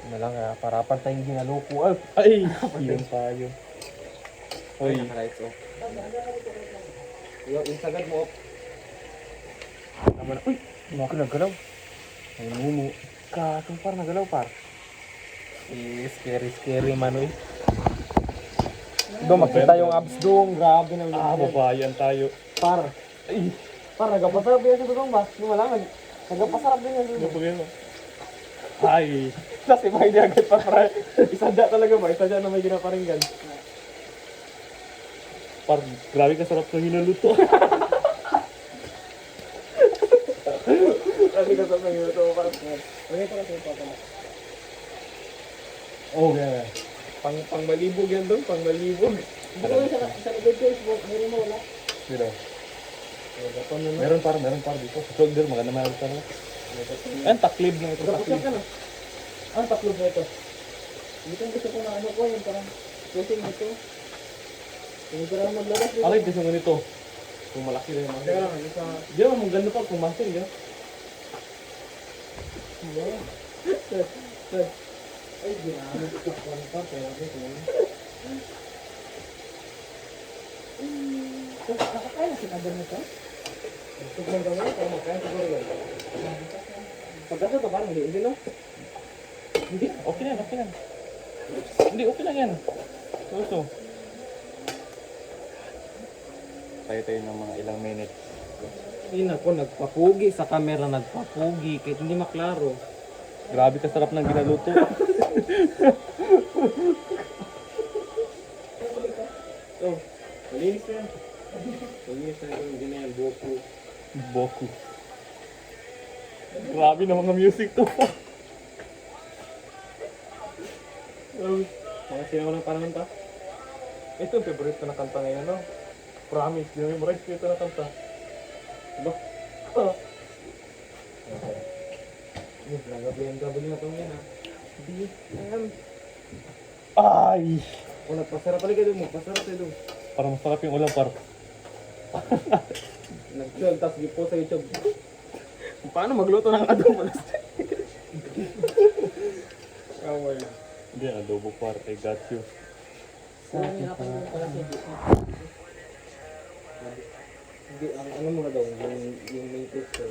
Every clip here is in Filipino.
Na lang para pantay yung ginalo ko. Ay! Yun tayo. Uy. Uy. Naka-lights off. Yung sagad mo off. Naman. Uy! Mga nagalaw. Ay mumu. Katong par nagalaw par. Scary man uy. Doon makita yung abs doon. Grabe na. Babayan tayo. Par. Ay. Par, nagapasarap yan sa doon ba? Lumalangan. Nagapasarap din yan doon. Ano? Ay! Kasi may di agad pa para. Isada talaga ba? Isada na may ginaparinggan. Par, grabe ka sarap ng hinuluto. Kasi ka sa mga ito par. Okay para sa ito pala. Oh, yeah. Pang malibog yan doon, pang malibog. Bukoy sa likod ko, meron mo wala. Dito. Meron par dito. Sa shoulder, maganda meron pa na. Ayan, taklib na ito. Tapos Taklib. ka na. Ang taklob na ito. Dito ang gusto ko na ano ko, yung parang pushing ito. Yung parang maglalas dito. Alay, gusto mo nito. Kung malaki na yung mga. Teka lang, isa. Di ba, maganda pa kung masin, di ba? Ay, ginamit ko pa, pero ito. Nakakain na sinagad nito? Tignan ka muna, para magkain siguro yan. Pagkaso ito parang hindi no? Hindi, okay na yan, okay na. Hindi, okay lang yan. So. Tayo ng mga ilang minutes. Ina ko, nagpapugi sa camera, nagpapugi. Kahit hindi maklaro. Grabe ka sarap ng ginaluto. Oh, malinis na yan. Malinis na yung ganyan, Boku. Boku. Grabe na mga music to. Mga sinaw ng panahon ta. Ito yung favorite ko na kanta ngayon, no? Promise, di mo memorize ko ito na kanta. Diba? Nagabi na ito ngayon ha. Ay! O, nagpasarap pala kayo doon. Magpasarap kayo doon. Parang masarap yung ulam, par. Nag-chill, tapos gipo sa YouTube. Paano magluto ng adobo? Oh my God. Hindi, adobo, par. I got you. Parang hirapan mo pala sa dito. Hindi, ang ano muna daw, yung main course ko.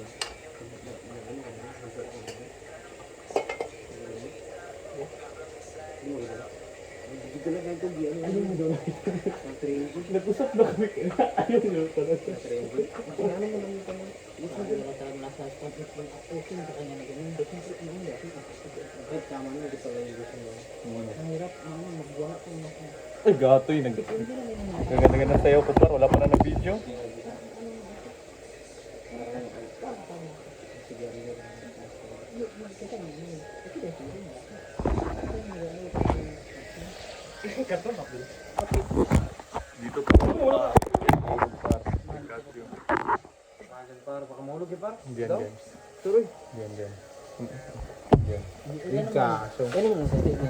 Dito lang ganito, ano mo daw? Ang training. Nag-usap na kami. Ayaw nyo talaga. Training. Ano mo lang ito? Parang nakasarap na sa complete ng pushing sa kanya na ganun. Ay, tama na, di pala yung gusto mo. Ang hirap, magbuha ko na. Ay, gato yun. Gaganda na sa'yo ko, par. Wala pa na ng video. Dito pa. Par, baka mahulog eh, par. Diyan, Daw? diyan. Tuloy. Diyan. Yung kaso. Ganun mo sa dito.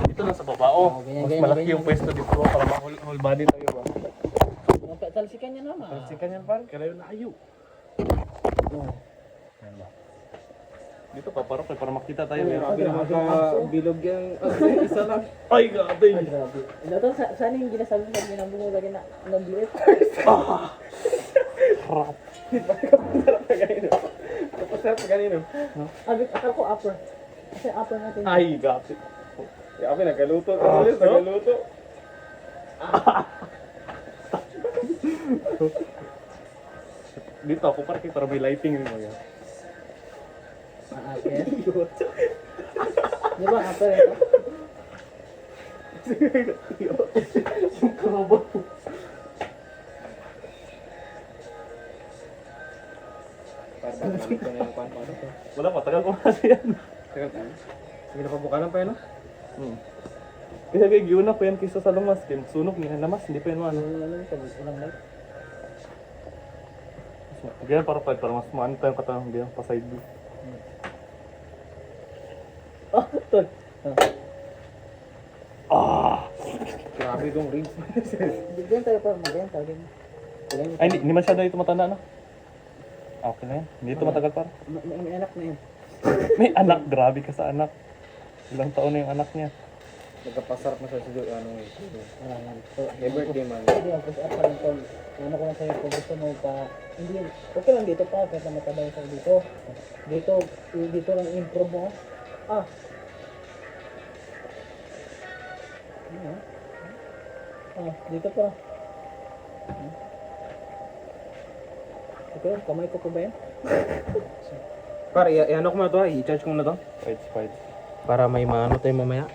Dito lang sa baba. Oh, ganyan, mas ganyan, malaki ganyan. yung pwesto dito para ma-whole body tayo ba. Talsikan niya naman. Talsikan yan, par. Kaya yun layo. Ayan ba? Dito pa, para makita tayo. Grabe naman ka bilog yung isa lang. Ay, gato yun. Grabe. Ito, saan yung ginasabi mo sa ginabungo lagi na nag-liit? Harap. Tapos na pa ganino. Akala ko upper. Kasi upper natin. Ay, gato. Grabe, nagaluto. Nagaluto. Dito ako parang para may lighting rin mo yan. Yes. Di ba upper ito? Yung karabot. Para balik ko na yung pan. Wala pa, tagal ko kasi yan. Tagal tayo. Sige na pabukalan pa yun, no? Kaya kay Gyuna pa yan kaysa sa lamas. Kaya sunog niya lamas, hindi pa yan ano. Walang light. Ganyan para mas maano tayong katanong diyan pa side view. Oh, tol. Grabe itong rings. Diyan tayo pa, magayon tayo. Ay, hindi masyado ito matanda na. Okay na yan. Hindi ito matagal para. May anak na yun. May anak, grabe ka sa anak. Ilang taon na yung anak niya? Nagkapasarap na sa studio, ano eh. So, May birthday man. hindi ako sa apa lang tol. Ano ko lang sa'yo kung gusto mo pa, hindi, okay lang dito pa, kahit na matabay sa'yo dito. Dito lang improve mo. Ah. Ano? Ah, dito pa. Okay, kamay ko pa ba yan? Pare, i-ano ko muna to, i-charge ko muna to. Fights. Para may maano tayo mamaya.